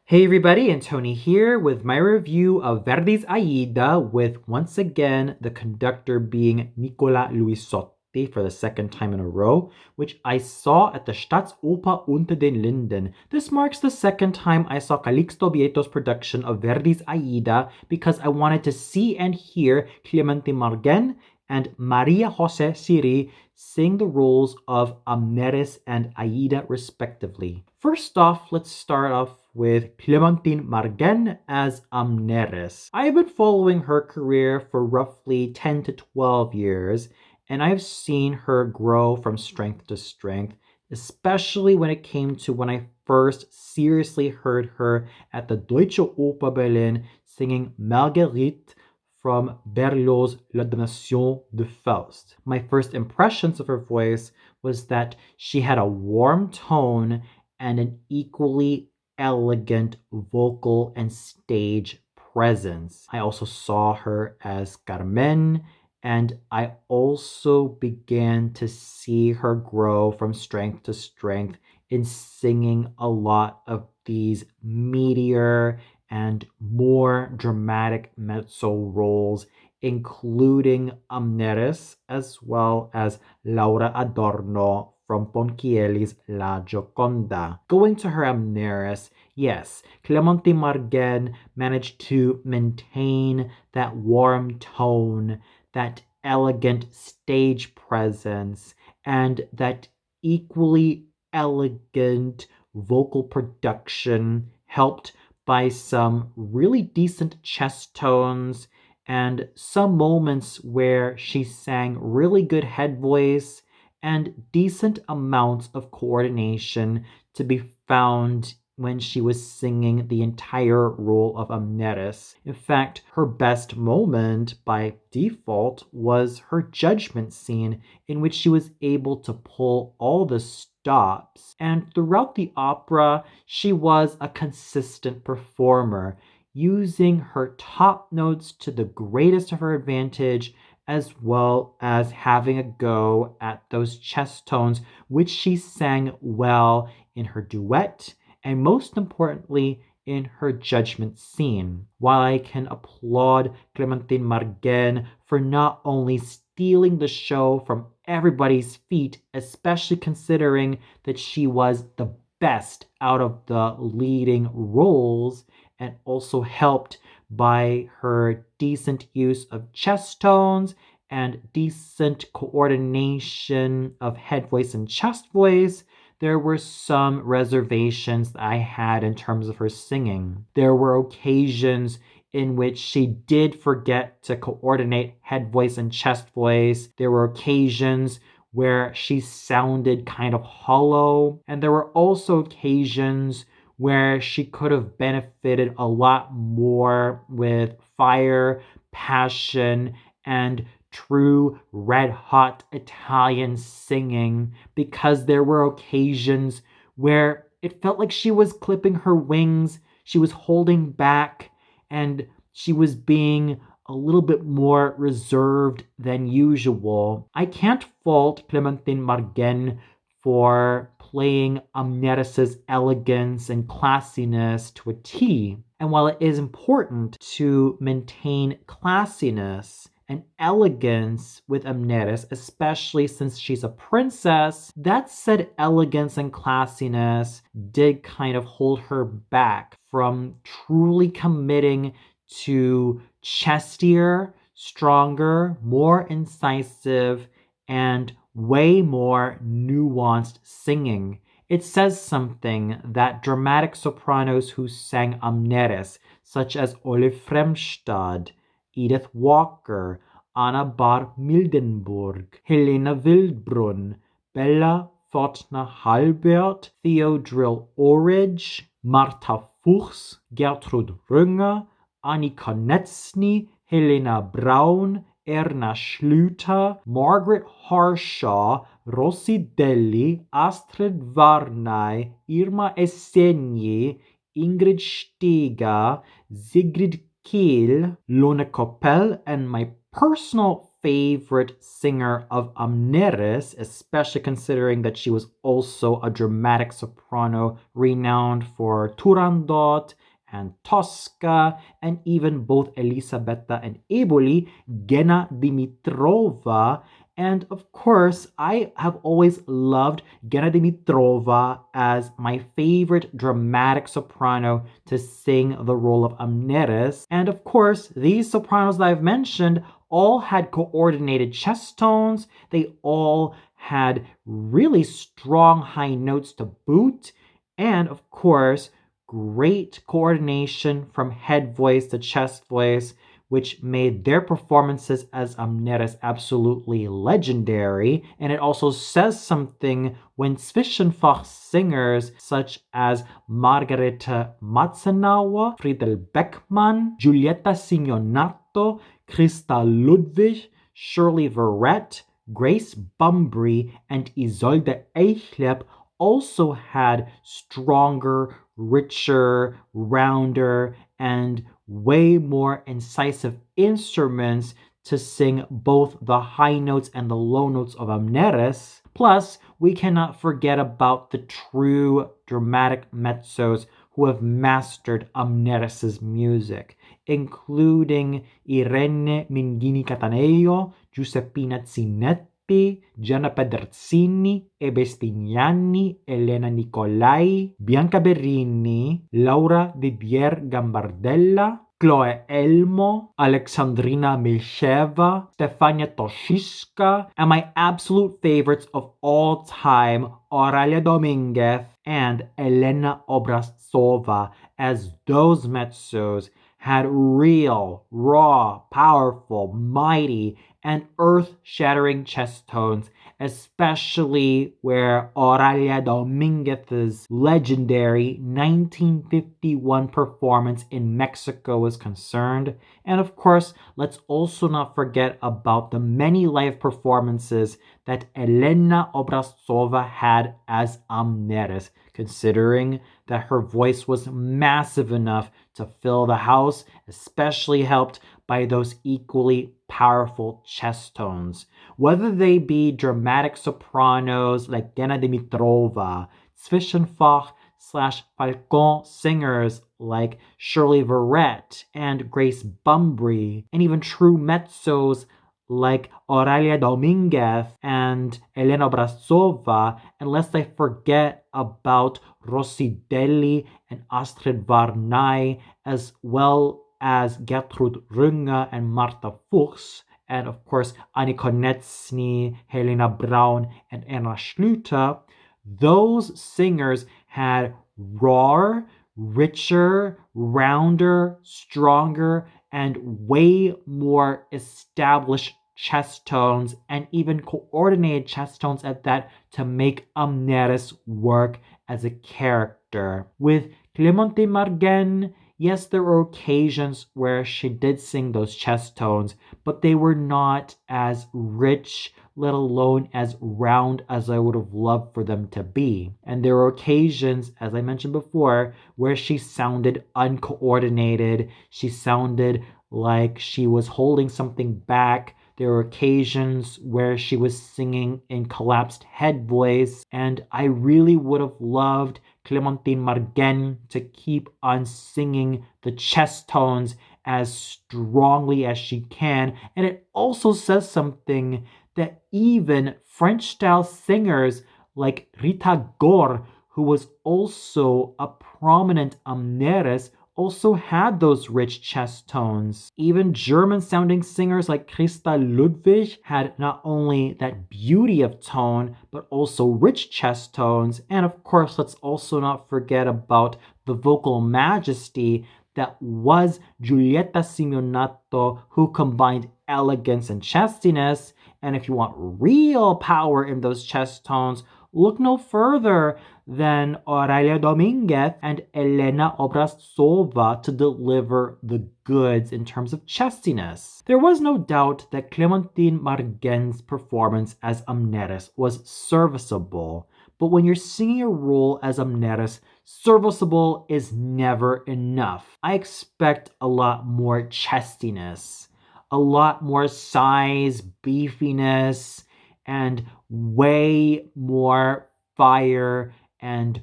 Hey everybody, and Tony here with my review of Verdi's Aida, with once again the conductor being Nicola Luisotti for the second time in a row, which I saw at the Staatsoper unter den Linden. This marks the second time I saw Calixto Vieto's production of Verdi's Aida because I wanted to see and hear Clémentine Margaine and Maria José Siri sing the roles of Amneris and Aida respectively. First off, let's start off with Clémentine Margaine as Amneris. I have been following her career for roughly 10 to 12 years, and I've seen her grow from strength to strength, especially when it came to when I first seriously heard her at the Deutsche Oper Berlin singing Marguerite from Berlioz's La Damnation de Faust. My first impressions of her voice was that she had a warm tone and an equally elegant vocal and stage presence. I also saw her as Carmen, and I also began to see her grow from strength to strength in singing a lot of these meatier and more dramatic mezzo roles, including Amneris as well as Laura Adorno from Ponchielli's La Gioconda. Going to her Amneris, yes, Clémentine Margaine managed to maintain that warm tone, that elegant stage presence, and that equally elegant vocal production, helped by some really decent chest tones and some moments where she sang really good head voice and decent amounts of coordination to be found when she was singing the entire role of Amneris. In fact, her best moment by default was her judgment scene, in which she was able to pull all the stops. And throughout the opera, she was a consistent performer, using her top notes to the greatest of her advantage, as well as having a go at those chest tones, which she sang well in her duet, and most importantly, in her judgment scene. While I can applaud Clémentine Margaine for not only stealing the show from everybody's feet, especially considering that she was the best out of the leading roles, and also helped by her decent use of chest tones and decent coordination of head voice and chest voice, there were some reservations that I had in terms of her singing. There were occasions in which she did forget to coordinate head voice and chest voice. There were occasions where she sounded kind of hollow, and there were also occasions where she could have benefited a lot more with fire, passion, and true red-hot Italian singing, because there were occasions where it felt like she was clipping her wings, she was holding back, and she was being a little bit more reserved than usual. I can't fault Clémentine Margaine for playing Amneris's elegance and classiness to a T. And while it is important to maintain classiness and elegance with Amneris, especially since she's a princess, that said elegance and classiness did kind of hold her back from truly committing to chestier, stronger, more incisive, and way more nuanced singing. It says something that dramatic sopranos who sang Amneris, such as Ole Fremstad, Edith Walker, Anna Bar Mildenburg, Helena Wildbrunn, Bella Fortner Halbert, Theodril Orridge, Martha Fuchs, Gertrud Rünger, Annika Netzny, Helena Braun, Erna Schlüter, Margaret Harshaw, Rossi Delli, Astrid Varnay, Irma Essenyi, Ingrid Steger, Sigrid Kiel, Lone Koppel, and my personal favorite singer of Amneris, especially considering that she was also a dramatic soprano renowned for Turandot and Tosca, and even both Elisabetta and Eboli, Gena Dimitrova. And of course, I have always loved Gena Dimitrova as my favorite dramatic soprano to sing the role of Amneris. And of course, these sopranos that I've mentioned all had coordinated chest tones. They all had really strong high notes to boot. And of course, great coordination from head voice to chest voice, which made their performances as Amneris absolutely legendary. And it also says something when Zwischenfach singers such as Margarete Matzenauer, Friedel Beckmann, Giulietta Signonato, Christa Ludwig, Shirley Verrett, Grace Bumbry, and Isolde Eichlepp also had stronger, richer, rounder, and way more incisive instruments to sing both the high notes and the low notes of Amneris. Plus, we cannot forget about the true dramatic mezzos who have mastered Amneris' music, including Irene Minghini Cataneo, Giuseppina Zinetti, Gianna Pederzini, Ebe Stignani, Elena Nicolai, Bianca Berrini, Laura Didier Gambardella, Chloe Elmo, Alexandrina Milcheva, Stefania Toshiska, and my absolute favorites of all time, Oralia Dominguez and Elena Obraztsova, as those mezzos had real, raw, powerful, mighty, and earth-shattering chest tones, especially where Oralia Dominguez's legendary 1951 performance in Mexico is concerned. And of course, let's also not forget about the many live performances that Elena Obraztsova had as Amneris, considering that her voice was massive enough to fill the house, especially helped by those equally powerful chest tones. Whether they be dramatic sopranos like Gena Dimitrova, Zwischenfach / Falcon singers like Shirley Verrett and Grace Bumbry, and even true mezzos like Oralia Dominguez and Elena Obraztsova, unless I forget about Rosidelli and Astrid Varnay, as well as Gertrud Runge and Martha Fuchs, and of course Annie Konecny, Helena Braun, and Anna Schlüter. Those singers had rawer, richer, rounder, stronger, and way more established chest tones, and even coordinated chest tones at that, to make Amneris work as a character. With Clémentine Margaine, yes, there were occasions where she did sing those chest tones, but they were not as rich, let alone as round as I would have loved for them to be. And there were occasions, as I mentioned before, where she sounded uncoordinated. She sounded like she was holding something back. There were occasions where she was singing in collapsed head voice, and I really would have loved Clémentine Margaine to keep on singing the chest tones as strongly as she can. And it also says something that even French-style singers like Rita Gore, who was also a prominent Amneris, also had those rich chest tones. Even German-sounding singers like Christa Ludwig had not only that beauty of tone, but also rich chest tones. And of course, let's also not forget about the vocal majesty that was Giulietta Signonato, who combined elegance and chestiness. And if you want real power in those chest tones, look no further than Oralia Dominguez and Elena Obraztsova to deliver the goods in terms of chestiness. There was no doubt that Clémentine Margaine's performance as Amneris was serviceable, but when you're singing a role as Amneris, serviceable is never enough. I expect a lot more chestiness, a lot more size, beefiness, and way more fire and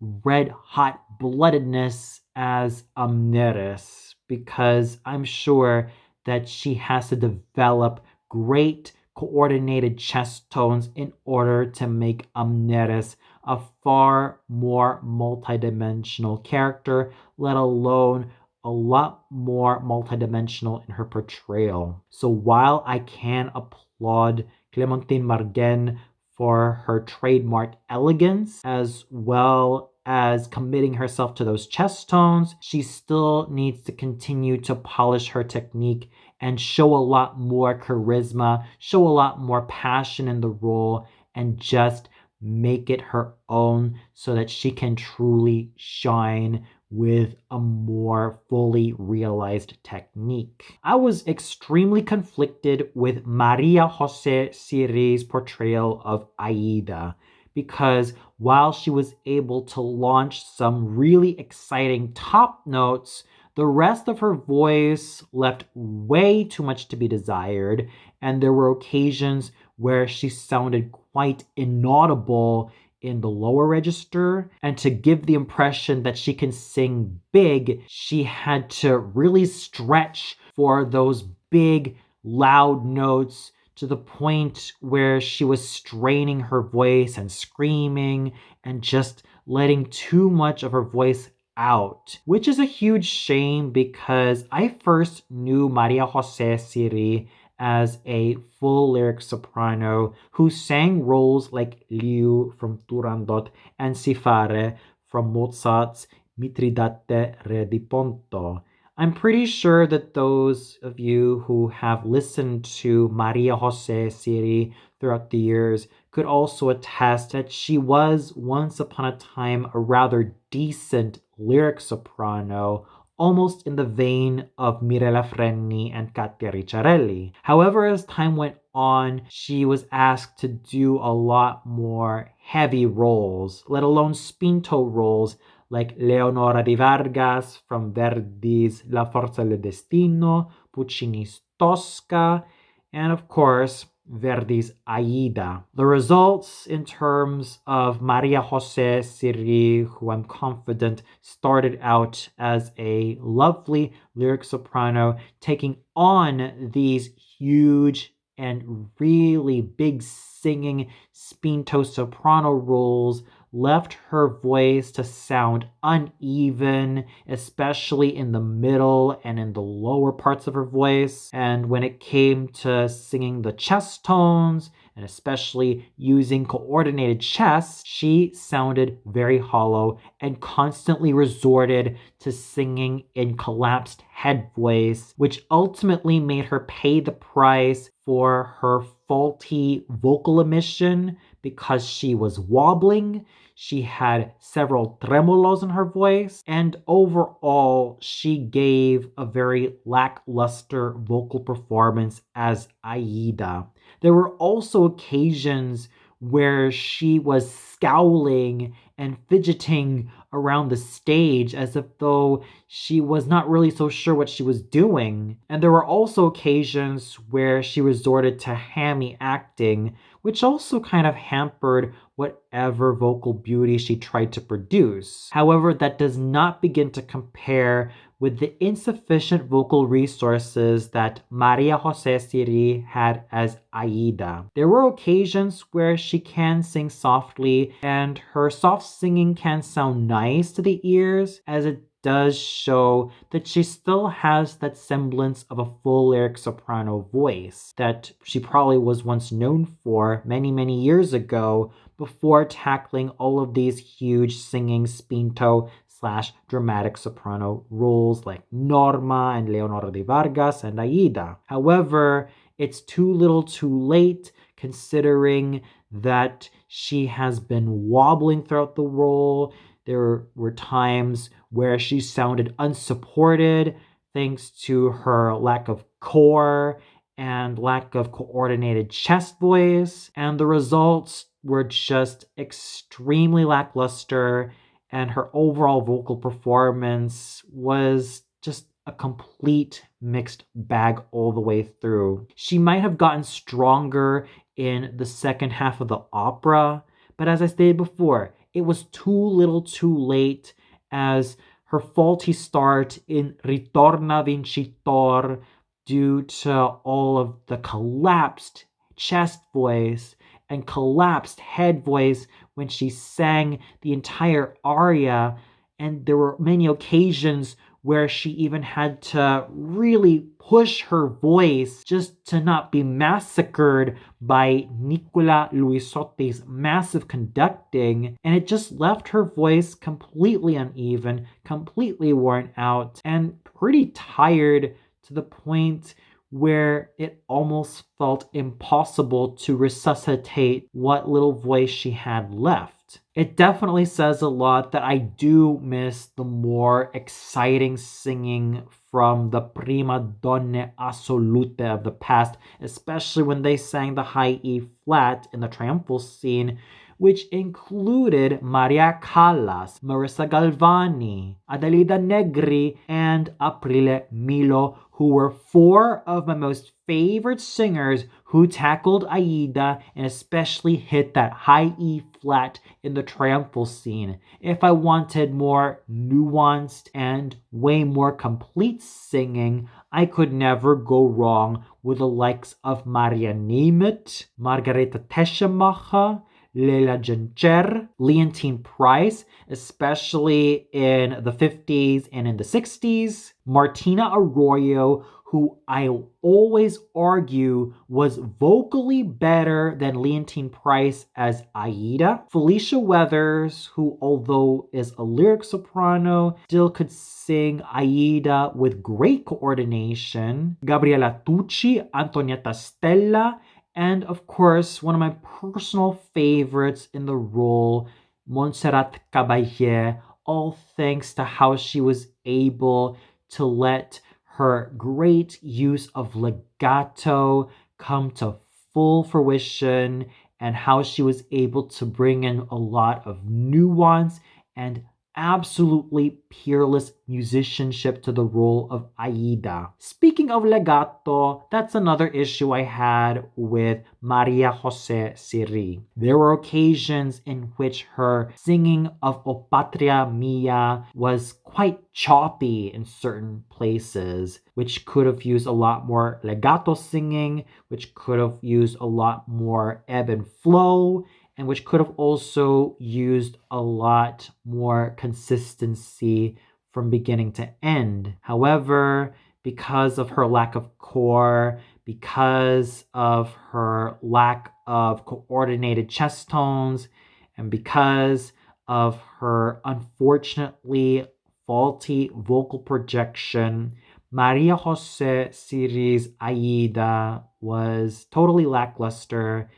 red hot bloodedness as Amneris, because I'm sure that she has to develop great coordinated chest tones in order to make Amneris a far more multidimensional character, let alone a lot more multidimensional in her portrayal. So while I can applaud Clémentine Margaine for her trademark elegance as well as committing herself to those chest tones, she still needs to continue to polish her technique and show a lot more charisma, show a lot more passion in the role, and just make it her own so that she can truly shine with a more fully realized technique. I was extremely conflicted with Maria Jose Siri's portrayal of Aida, because while she was able to launch some really exciting top notes, the rest of her voice left way too much to be desired, and there were occasions where she sounded quite inaudible in the lower register. And to give the impression that she can sing big, she had to really stretch for those big, loud notes to the point where she was straining her voice and screaming and just letting too much of her voice out, which is a huge shame because I first knew Maria Jose Siri as a full lyric soprano who sang roles like Liu from Turandot and Sifare from Mozart's Mitridate Re di Ponto. I'm pretty sure that those of you who have listened to Maria Jose Siri throughout the years could also attest that she was once upon a time a rather decent lyric soprano, almost in the vein of Mirella Freni and Katia Ricciarelli. However, as time went on, she was asked to do a lot more heavy roles, let alone spinto roles, like Leonora di Vargas from Verdi's La Forza del Destino, Puccini's Tosca, and of course, Verdi's Aida. The results in terms of Maria Jose Siri, who I'm confident started out as a lovely lyric soprano, taking on these huge and really big singing spinto soprano roles, left her voice to sound uneven, especially in the middle and in the lower parts of her voice. And when it came to singing the chest tones, and especially using coordinated chests, she sounded very hollow and constantly resorted to singing in collapsed head voice, which ultimately made her pay the price for her faulty vocal emission because she was wobbling. She had several tremolos in her voice, and overall, she gave a very lackluster vocal performance as Aida. There were also occasions where she was scowling and fidgeting around the stage as if though she was not really so sure what she was doing. And there were also occasions where she resorted to hammy acting, which also kind of hampered whatever vocal beauty she tried to produce. However, that does not begin to compare with the insufficient vocal resources that Maria Jose Siri had as Aida. There were occasions where she can sing softly, and her soft singing can sound nice to the ears, as it does show that she still has that semblance of a full lyric soprano voice that she probably was once known for many, many years ago before tackling all of these huge singing spinto / dramatic soprano roles like Norma and Leonora de Vargas and Aida. However, it's too little too late considering that she has been wobbling throughout the role. There were times where she sounded unsupported thanks to her lack of core and lack of coordinated chest voice, and the results were just extremely lackluster, and her overall vocal performance was just a complete mixed bag all the way through. She might have gotten stronger in the second half of the opera, but as I stated before, it was too little too late, as her faulty start in Ritorna Vincitor, due to all of the collapsed chest voice and collapsed head voice when she sang the entire aria, and there were many occasions where she even had to really push her voice just to not be massacred by Nicola Luisotti's massive conducting, and it just left her voice completely uneven, completely worn out, and pretty tired, to the point where it almost felt impossible to resuscitate what little voice she had left. It definitely says a lot that I do miss the more exciting singing from the prima donne assolute of the past, especially when they sang the high E flat in the triumphal scene, which included Maria Callas, Marissa Galvani, Adelida Negri, and Aprile Milo, who were four of my most favorite singers who tackled Aida and especially hit that high E flat in the triumphal scene. If I wanted more nuanced and way more complete singing, I could never go wrong with the likes of Maria Nemeth, Margareta Teschemacher, Leila Gencer, Leontine Price, especially in the 50s and in the 60s, Martina Arroyo, who I always argue was vocally better than Leontine Price as Aida, Felicia Weathers, who although is a lyric soprano, still could sing Aida with great coordination, Gabriela Tucci, Antonietta Stella, and of course, one of my personal favorites in the role, Montserrat Caballé, all thanks to how she was able to let her great use of legato come to full fruition, and how she was able to bring in a lot of nuance and absolutely peerless musicianship to the role of Aida. Speaking of legato, that's another issue I had with Maria Jose Siri. There were occasions in which her singing of O Patria Mia was quite choppy in certain places, which could have used a lot more legato singing, which could have used a lot more ebb and flow, and which could have also used a lot more consistency from beginning to end. However, because of her lack of core, because of her lack of coordinated chest tones, and because of her unfortunately faulty vocal projection, Maria Jose Siri's Aida was totally lackluster,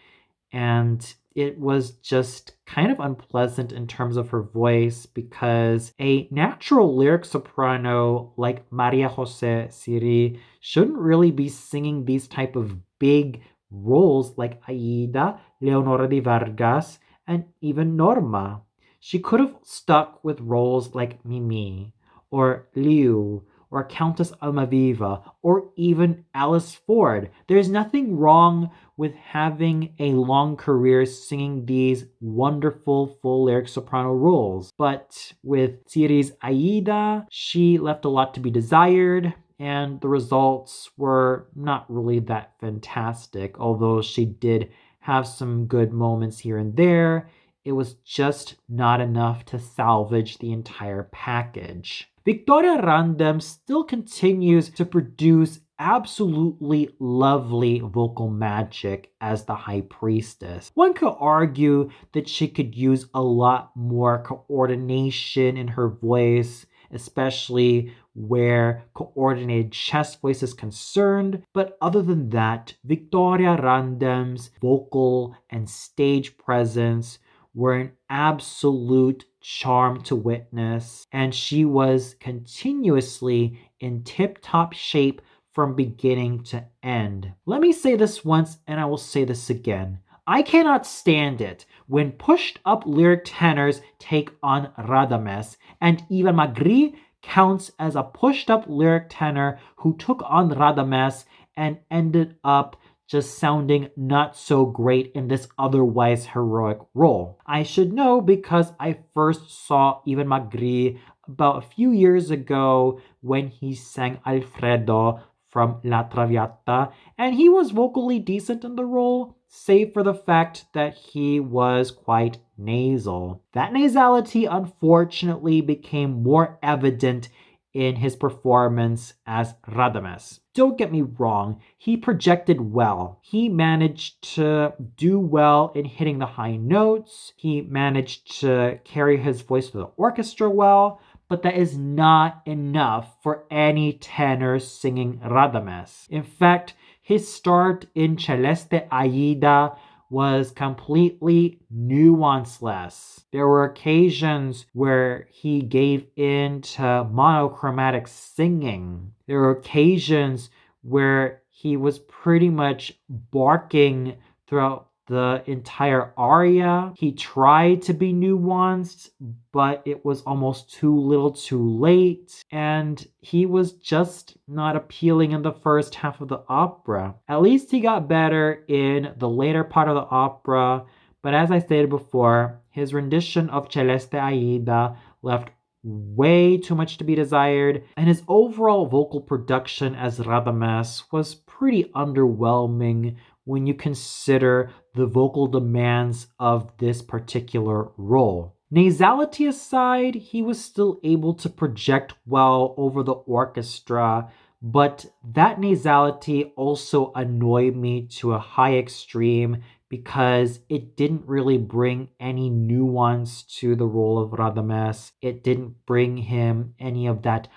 and it was just kind of unpleasant in terms of her voice, because a natural lyric soprano like Maria Jose Siri shouldn't really be singing these type of big roles like Aida, Leonora de Vargas, and even Norma. She could have stuck with roles like Mimi, or Liu, or Countess Almaviva, or even Alice Ford. There's nothing wrong with having a long career singing these wonderful full lyric soprano roles. But with Siri's Aida, she left a lot to be desired, and the results were not really that fantastic. Although she did have some good moments here and there, it was just not enough to salvage the entire package. Victoria Random still continues to produce absolutely lovely vocal magic as the High Priestess. One could argue that she could use a lot more coordination in her voice, especially where coordinated chest voice is concerned. But other than that, Victoria Random's vocal and stage presence were an absolute charm to witness, and she was continuously in tip-top shape from beginning to end. Let me say this once, and I will say this again. I cannot stand it when pushed up lyric tenors take on Radames, and Ivan Magri counts as a pushed-up lyric tenor who took on Radames and ended up just sounding not so great in this otherwise heroic role. I should know because I first saw Ivan Magri about a few years ago when he sang Alfredo from La Traviata, and he was vocally decent in the role, save for the fact that he was quite nasal. That nasality unfortunately became more evident in his performance as Radames. Don't get me wrong, he projected well. He managed to do well in hitting the high notes. He managed to carry his voice to the orchestra well, but that is not enough for any tenor singing Radames. In fact, his start in Celeste Aida was completely nuanceless. There were occasions where he gave in to monochromatic singing. There were occasions where he was pretty much barking throughout the entire aria. He tried to be nuanced, but it was almost too little too late, and he was just not appealing in the first half of the opera. At least he got better in the later part of the opera, but as I stated before, his rendition of Celeste Aida left way too much to be desired, and his overall vocal production as Radames was pretty underwhelming when you consider the vocal demands of this particular role. Nasality aside, he was still able to project well over the orchestra, but that nasality also annoyed me to a high extreme because it didn't really bring any nuance to the role of Radames. It didn't bring him any of that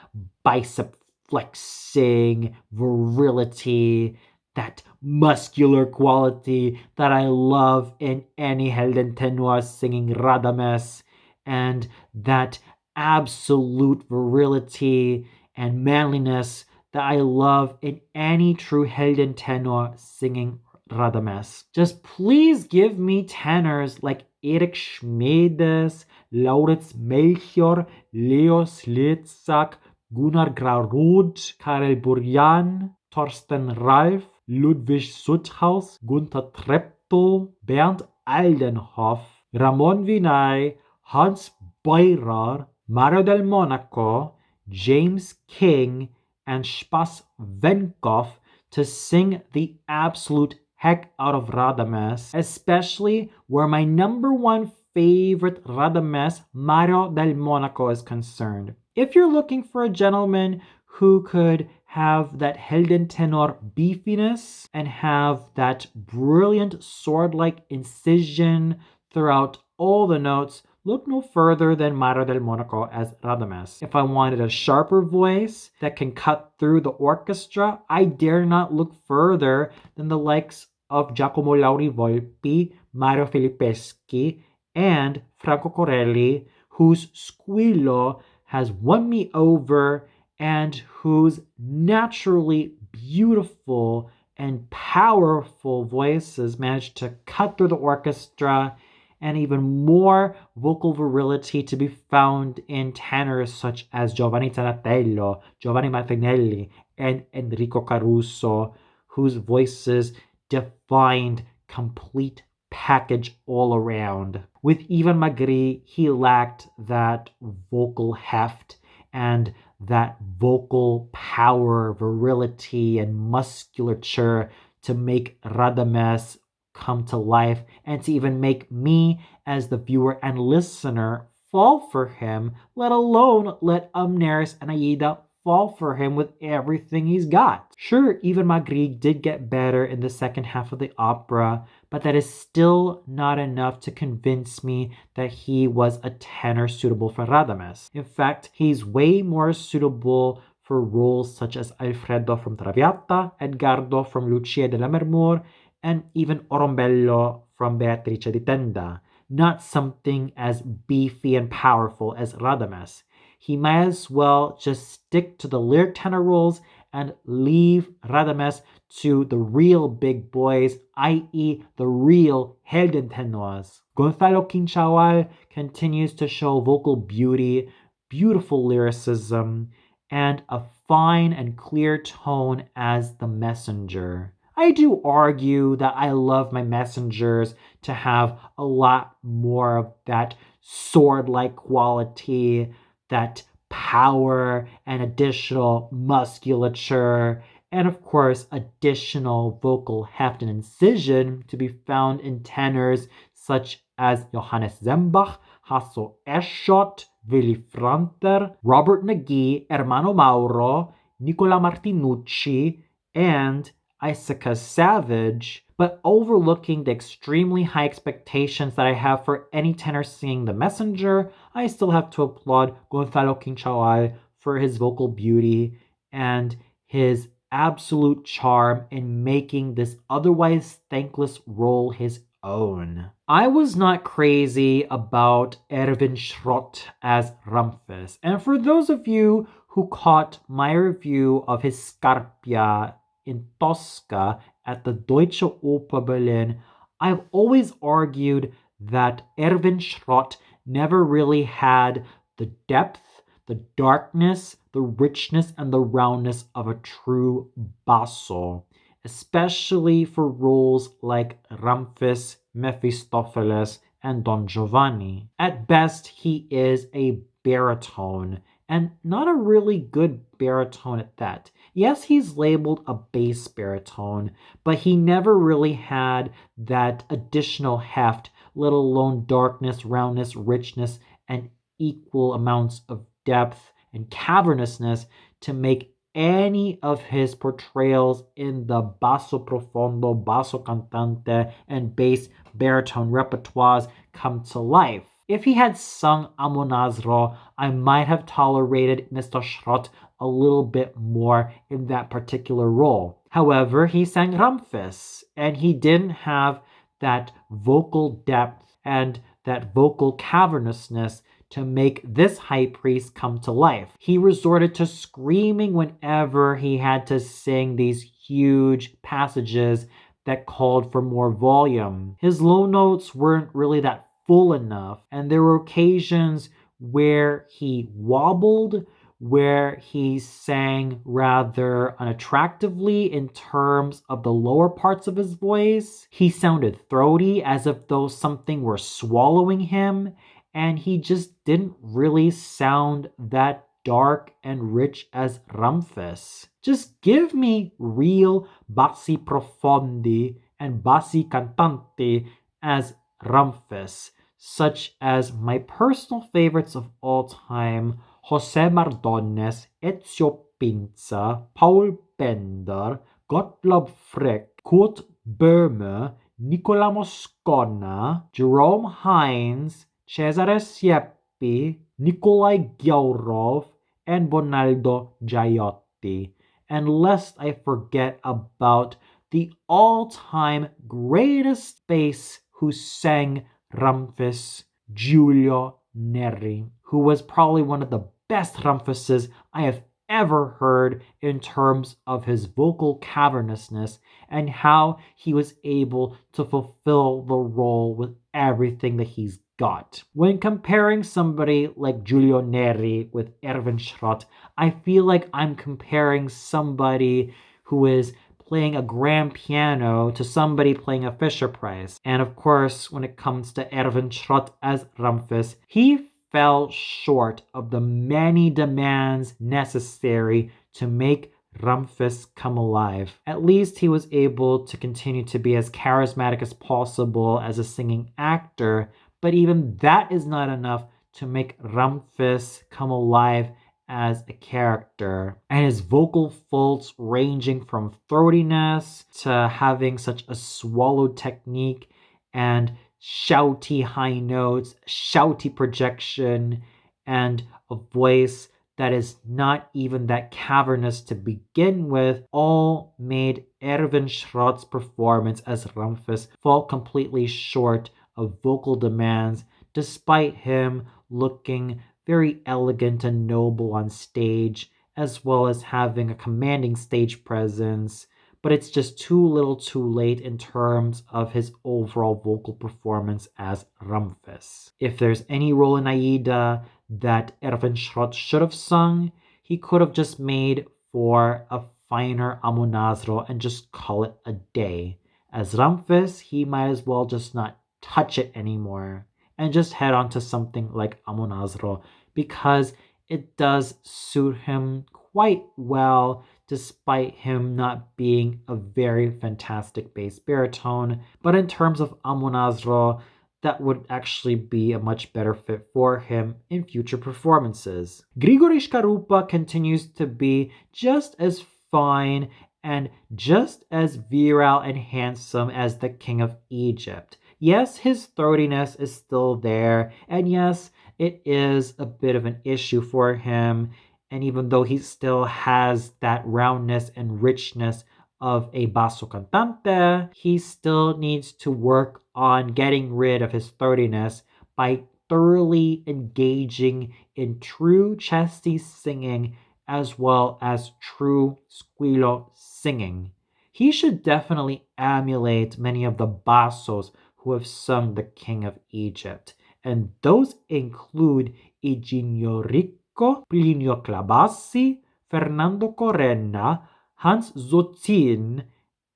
bicep flexing virility, that muscular quality that I love in any Helden tenor singing Radames, and that absolute virility and manliness that I love in any true Helden tenor singing Radames. Just please give me tenors like Erik Schmedes, Lauritz Melchior, Leo Slitzak, Gunnar Graurud, Karel Burjan, Thorsten Ralf, Ludwig Suthaus, Gunther Treptow, Bernd Aldenhoff, Ramon Vinay, Hans Beurer, Mario del Monaco, James King, and Spas Venkov to sing the absolute heck out of Radames, especially where my number one favorite Radames, Mario del Monaco, is concerned. If you're looking for a gentleman who could have that Helden tenor beefiness and have that brilliant sword-like incision throughout all the notes, look no further than Mario del Monaco as Radames. If I wanted a sharper voice that can cut through the orchestra, I dare not look further than the likes of Giacomo Lauri Volpi, Mario Filippeschi, and Franco Corelli, whose squillo has won me over and whose naturally beautiful and powerful voices managed to cut through the orchestra, and even more vocal virility to be found in tenors such as Giovanni Zanatello, Giovanni Martinelli, and Enrico Caruso, whose voices defined complete package all around. With Ivan Magri, he lacked that vocal heft and that vocal power, virility, and musculature to make Radames come to life and to even make me as the viewer and listener fall for him, let alone let Amneris and Aida fall for him with everything he's got. Sure, even Magritte did get better in the second half of the opera, but that is still not enough to convince me that he was a tenor suitable for Radames. In fact, he's way more suitable for roles such as Alfredo from Traviata, Edgardo from Lucia de Lammermoor, and even Orombello from Beatrice di Tenda, not something as beefy and powerful as Radames. He might as well just stick to the lyric tenor roles and leave Radames to the real big boys, i.e. the real Helden tenors. Gonzalo Quinchaual continues to show vocal beauty, beautiful lyricism, and a fine and clear tone as the messenger. I do argue that I love my messengers to have a lot more of that sword-like quality, that power and additional musculature, and of course additional vocal heft and incision to be found in tenors such as Johannes Zembach, Hasso Eschot, Willy Franter, Robert Nagy, Ermanno Mauro, Nicola Martinucci, and Isaac Savage, but overlooking the extremely high expectations that I have for any tenor singing The Messenger, I still have to applaud Gonzalo Quinchao for his vocal beauty and his absolute charm in making this otherwise thankless role his own. I was not crazy about Erwin Schrott as Rumpus, and for those of you who caught my review of his Scarpia in Tosca at the Deutsche Oper Berlin, I've always argued that Erwin Schrott never really had the depth, the darkness, the richness, and the roundness of a true basso, especially for roles like Ramphis, Mephistopheles, and Don Giovanni. At best, he is a baritone, and not a really good baritone at that. Yes, he's labeled a bass baritone, but he never really had that additional heft, let alone darkness, roundness, richness, and equal amounts of depth and cavernousness to make any of his portrayals in the basso profondo, basso cantante, and bass baritone repertoires come to life. If he had sung Amonasro, I might have tolerated Mr. Schrott a little bit more in that particular role. However, he sang Ramphis, and he didn't have that vocal depth and that vocal cavernousness to make this high priest come to life. He resorted to screaming whenever he had to sing these huge passages that called for more volume. His low notes weren't really that full enough, and there were occasions where he wobbled, where he sang rather unattractively in terms of the lower parts of his voice. He sounded throaty, as if though something were swallowing him, and he just didn't really sound that dark and rich as Ramphis. Just give me real bassi profondi and bassi cantanti as Ramphis, such as my personal favorites of all time, José Mardones, Ezio Pinza, Paul Bender, Gottlob Frick, Kurt Böhme, Nicola Moscona, Jerome Hines, Cesare Siepi, Nikolai Gyaurov, and Bonaldo Gioiotti. And lest I forget about the all-time greatest bass who sang Ramphis, Giulio Neri, who was probably one of the best Ramphises I have ever heard in terms of his vocal cavernousness and how he was able to fulfill the role with everything that he's got. When comparing somebody like Giulio Neri with Erwin Schrott, I feel like I'm comparing somebody who is playing a grand piano to somebody playing a Fisher Price. And of course, when it comes to Erwin Schrott as Ramphis, he fell short of the many demands necessary to make Ramphis come alive. At least he was able to continue to be as charismatic as possible as a singing actor, but even that is not enough to make Ramphis come alive as a character. And his vocal faults ranging from throatiness to having such a swallowed technique and shouty high notes, shouty projection, and a voice that is not even that cavernous to begin with, all made Erwin Schrott's performance as Ramphis fall completely short of vocal demands, despite him looking very elegant and noble on stage, as well as having a commanding stage presence, but it's just too little too late in terms of his overall vocal performance as Ramfis. If there's any role in Aida that Erwin Schrott should have sung, he could have just made for a finer Amonasro and just call it a day. As Ramfis, he might as well just not touch it anymore and just head on to something like Amonasro because it does suit him quite well despite him not being a very fantastic bass baritone. But in terms of Amonasro, that would actually be a much better fit for him in future performances. Grigori Shkarupa continues to be just as fine and just as virile and handsome as the King of Egypt. Yes, his throatiness is still there, and yes, it is a bit of an issue for him. And even though he still has that roundness and richness of a basso cantante, he still needs to work on getting rid of his throatiness by thoroughly engaging in true chesty singing as well as true squillo singing. He should definitely emulate many of the bassos who have sung the King of Egypt, and those include Iginio Ricco, Plinio Clabassi, Fernando Correnna, Hans Zotzin,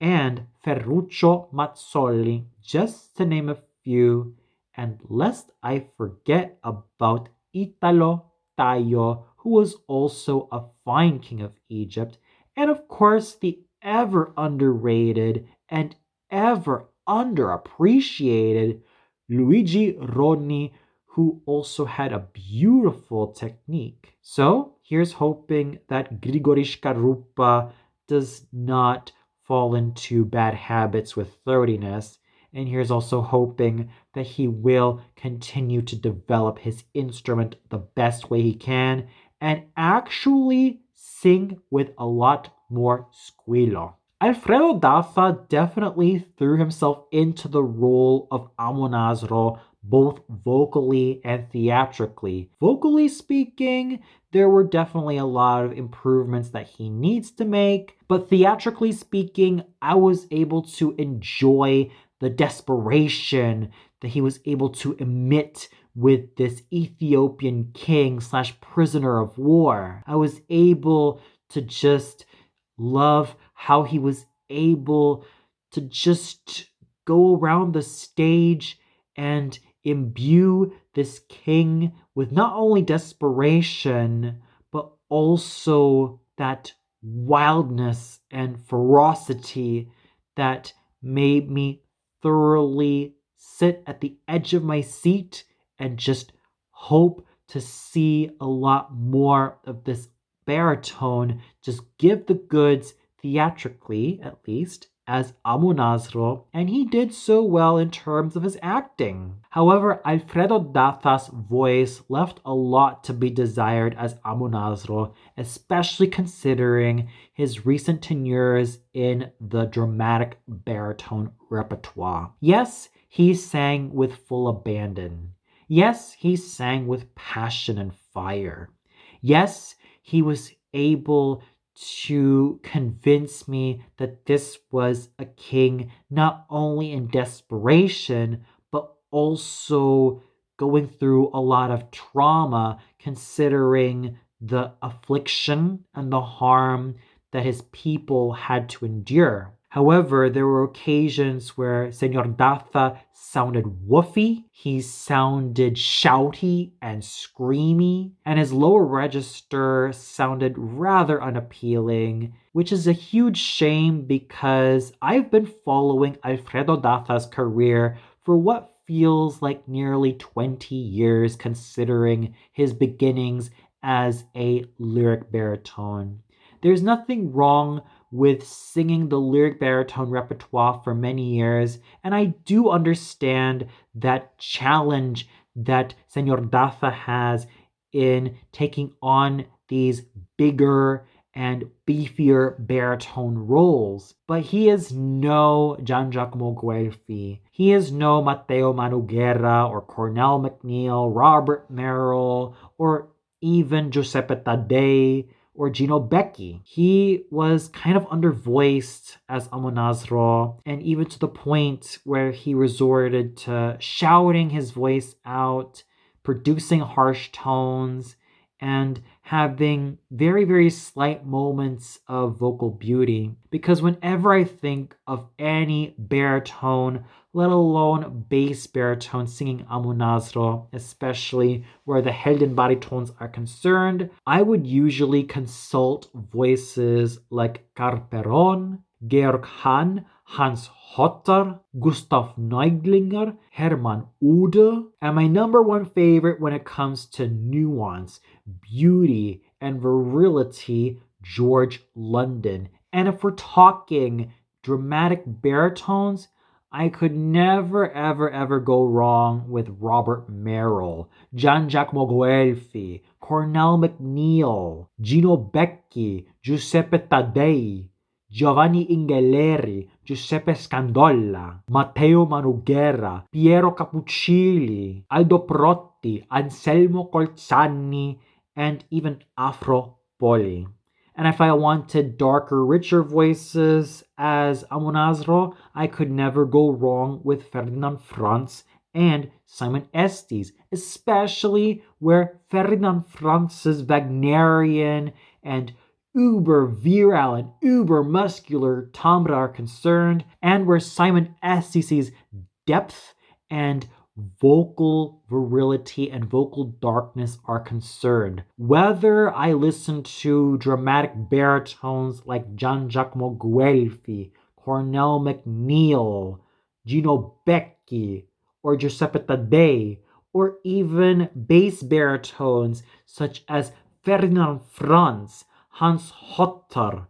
and Ferruccio Mazzoli, just to name a few. And lest I forget about Italo Tayo, who was also a fine King of Egypt, and of course the ever underrated and ever underappreciated Luigi Ronni, who also had a beautiful technique. So here's hoping that Grigori Shkarupa does not fall into bad habits with throatiness. And here's also hoping that he will continue to develop his instrument the best way he can and actually sing with a lot more squillo. Alfredo Dafa definitely threw himself into the role of Amonasro both vocally and theatrically. Vocally speaking, there were definitely a lot of improvements that he needs to make, but theatrically speaking, I was able to enjoy the desperation that he was able to emit with this Ethiopian king slash prisoner of war. I was able to just love how he was able to just go around the stage and imbue this king with not only desperation, but also that wildness and ferocity that made me thoroughly sit at the edge of my seat and just hope to see a lot more of this baritone just give the goods theatrically, at least, as Amonasro, and he did so well in terms of his acting. However, Alfredo Dafa's voice left a lot to be desired as Amonasro, especially considering his recent tenures in the dramatic baritone repertoire. Yes, he sang with full abandon. Yes, he sang with passion and fire. Yes, he was able to convince me that this was a king not only in desperation, but also going through a lot of trauma, considering the affliction and the harm that his people had to endure. However, there were occasions where Senor Dafa sounded woofy, he sounded shouty and screamy, and his lower register sounded rather unappealing, which is a huge shame because I've been following Alfredo Dafa's career for what feels like nearly 20 years considering his beginnings as a lyric baritone. There's nothing wrong with singing the lyric baritone repertoire for many years, and I do understand that challenge that Senor Dafa has in taking on these bigger and beefier baritone roles. But he is no Gian Giacomo Guelfi. He is no Matteo Manuguera or Cornell McNeil, Robert Merrill, or even Giuseppe Taddei, or Gino Becchi. He was kind of undervoiced as Amonasro, and even to the point where he resorted to shouting his voice out, producing harsh tones, and having very, very slight moments of vocal beauty. Because whenever I think of any baritone, let alone bass baritone singing Amonasro, especially where the Helden baritones are concerned, I would usually consult voices like Carperon, Georg Hahn, Hans Hotter, Gustav Neuglinger, Hermann Ude, and my number one favorite when it comes to nuance, beauty, and virility, George London. And if we're talking dramatic baritones, I could never, ever, ever go wrong with Robert Merrill, Gian-Jacques Guelfi, Cornell McNeil, Gino Becchi, Giuseppe Taddei, Giovanni Ingeleri, Giuseppe Scandolla, Matteo Manughera, Piero Cappuccilli, Aldo Protti, Anselmo Colzanni, and even Afro Poli. And if I wanted darker, richer voices as Amonasro, I could never go wrong with Ferdinand Franz and Simon Estes, especially where Ferdinand Franz's Wagnerian and uber virile and uber muscular timbre are concerned, and where Simon Estes's depth and vocal virility and vocal darkness are concerned. Whether I listen to dramatic baritones like Gian-Jacques Guelfi, Cornell McNeil, Gino Becchi, or Giuseppe Taddei, or even bass baritones such as Ferdinand Franz, Hans Hotter,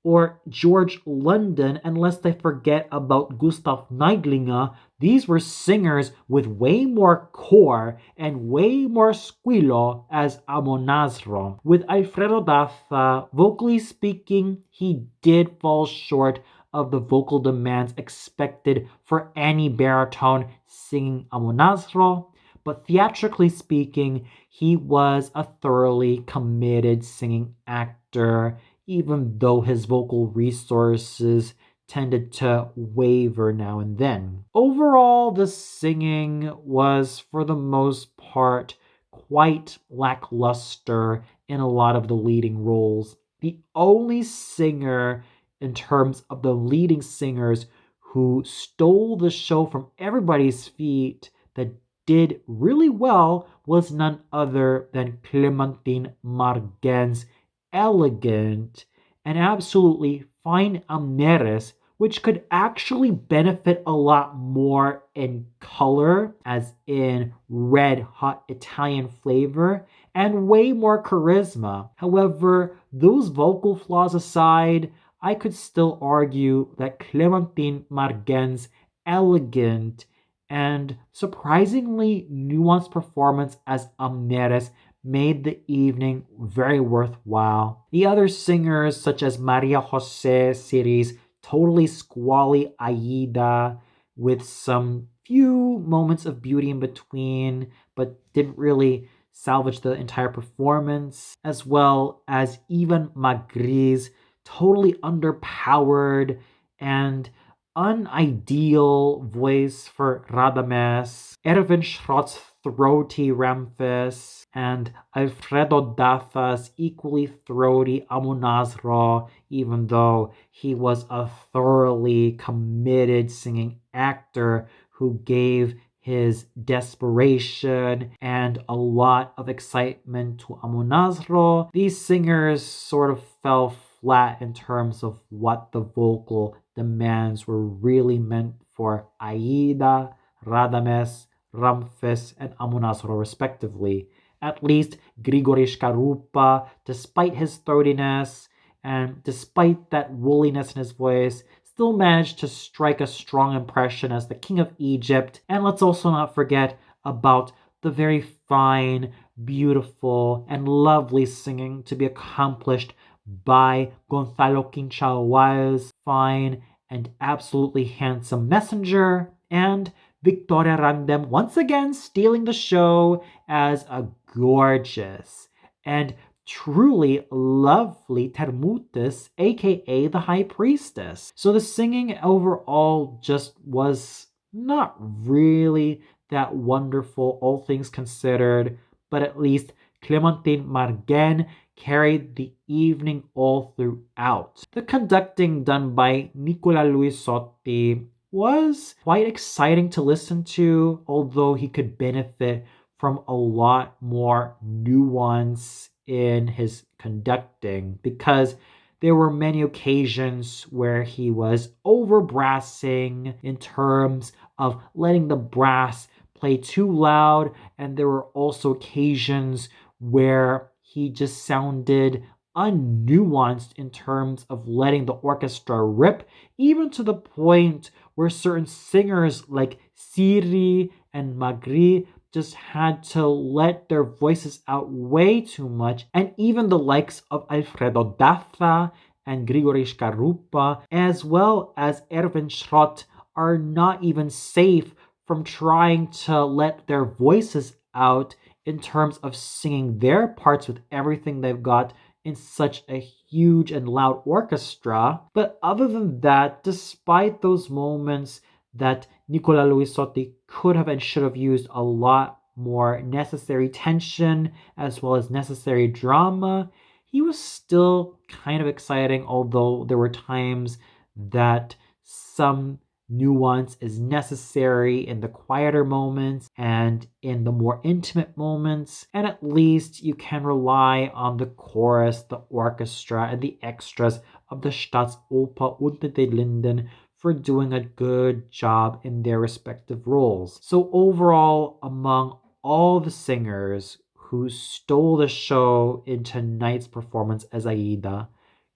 or George London, unless I forget about Gustav Neidlinger, these were singers with way more core and way more squillo as Amonasro. With Alfredo Daza, vocally speaking, he did fall short of the vocal demands expected for any baritone singing Amonasro, but theatrically speaking, he was a thoroughly committed singing actor, even though his vocal resources tended to waver now and then. Overall, the singing was, for the most part, quite lackluster in a lot of the leading roles. The only singer, in terms of the leading singers, who stole the show from everybody's feet that did really well was none other than Clémentine Margaine's elegant and absolutely fine Amneris, which could actually benefit a lot more in color, as in red hot Italian flavor, and way more charisma. However, those vocal flaws aside, I could still argue that Clémentine Margaine's elegant and surprisingly nuanced performance as Amneris made the evening very worthwhile. The other singers, such as Maria Jose Siri's totally squally Aida, with some few moments of beauty in between, but didn't really salvage the entire performance, as well as Ivan Magri's totally underpowered and unideal voice for Radames, Erwin Schrott's throaty Ramphis, and Alfredo Daza's equally throaty Amonasro, even though he was a thoroughly committed singing actor who gave his desperation and a lot of excitement to Amonasro. These singers sort of fell flat in terms of what the vocal demands were really meant for Aida, Radames, Ramphis, and Amonasro respectively. At least Grigory Shkarupa, despite his throatiness and despite that woolliness in his voice, still managed to strike a strong impression as the King of Egypt. And let's also not forget about the very fine, beautiful, and lovely singing to be accomplished by Gonzalo Quinchahual's fine and absolutely handsome messenger, and Victoria Randem once again stealing the show as a gorgeous and truly lovely Termutis, aka the High Priestess. So the singing overall just was not really that wonderful, all things considered, but at least Clémentine Margaine carried the evening all throughout. The conducting done by Nicola Luisotti was quite exciting to listen to, although he could benefit from a lot more nuance in his conducting, because there were many occasions where he was over brassing in terms of letting the brass play too loud, and there were also occasions where he just sounded unnuanced in terms of letting the orchestra rip, even to the point where certain singers like Siri and Magri just had to let their voices out way too much, and even the likes of Alfredo Dafa and Grigory Shkarupa, as well as Erwin Schrott, are not even safe from trying to let their voices out in terms of singing their parts with everything they've got in such a huge and loud orchestra. But other than that, despite those moments that Nicola Luisotti could have and should have used a lot more necessary tension as well as necessary drama, he was still kind of exciting, although there were times that some nuance is necessary in the quieter moments and in the more intimate moments, and at least you can rely on the chorus, the orchestra, and the extras of the Staatsoper Unter den Linden for doing a good job in their respective roles. So overall, among all the singers who stole the show in tonight's performance as Aida,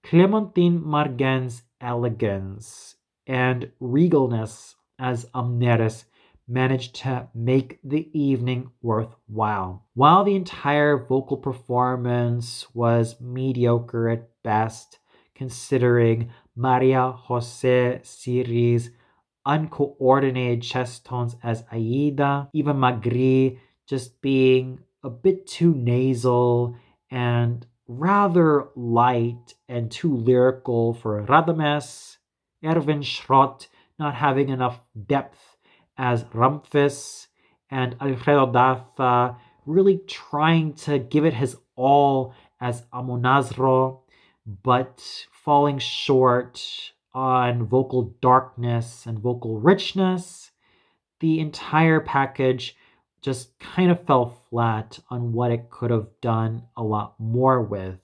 Clémentine Margaine's elegance and regalness as Amneris managed to make the evening worthwhile. While the entire vocal performance was mediocre at best, considering Maria Jose Siri's uncoordinated chest tones as Aida, even Magri just being a bit too nasal and rather light and too lyrical for Radames, Erwin Schrott not having enough depth as Ramphis, and Alfredo Dafa really trying to give it his all as Amonasro, but falling short on vocal darkness and vocal richness. The entire package just kind of fell flat on what it could have done a lot more with.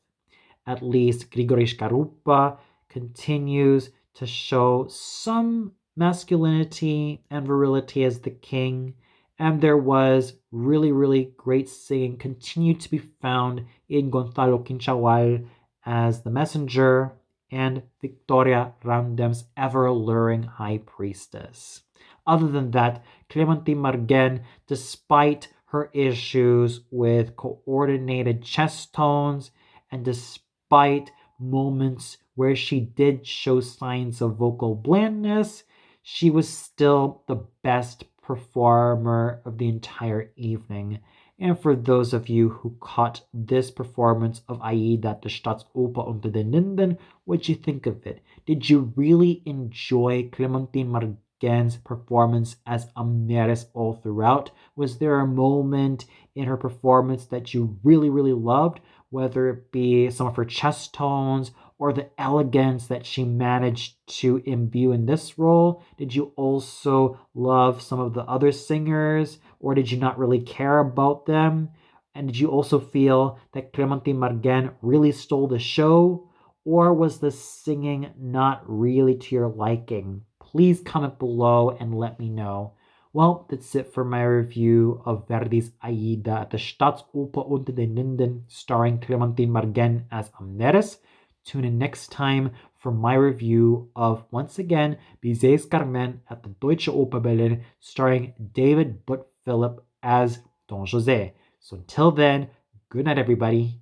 At least Grigory Shkarupa continues to show some masculinity and virility as the king, and there was really, really great singing continued to be found in Gonzalo Quinchawal as the messenger and Victoria Randem's ever-alluring high priestess. Other than that, Clémentine Margaine, despite her issues with coordinated chest tones and despite moments where she did show signs of vocal blandness, she was still the best performer of the entire evening. And for those of you who caught this performance of Aida at the Staatsoper Unter den Linden, what'd you think of it? Did you really enjoy Clémentine Margaine's performance as Amneris all throughout? Was there a moment in her performance that you really, really loved, whether it be some of her chest tones or the elegance that she managed to imbue in this role? Did you also love some of the other singers, or did you not really care about them? And did you also feel that Clémentine Margaine really stole the show, or was the singing not really to your liking? Please comment below and let me know. Well, that's it for my review of Verdi's Aida at the Staatsoper Unter den Linden, starring Clémentine Margaine as Amneris. Tune in next time for my review of, once again, Bizet's Carmen at the Deutsche Oper Berlin, starring David Butt Philip as Don José. So until then, good night, everybody.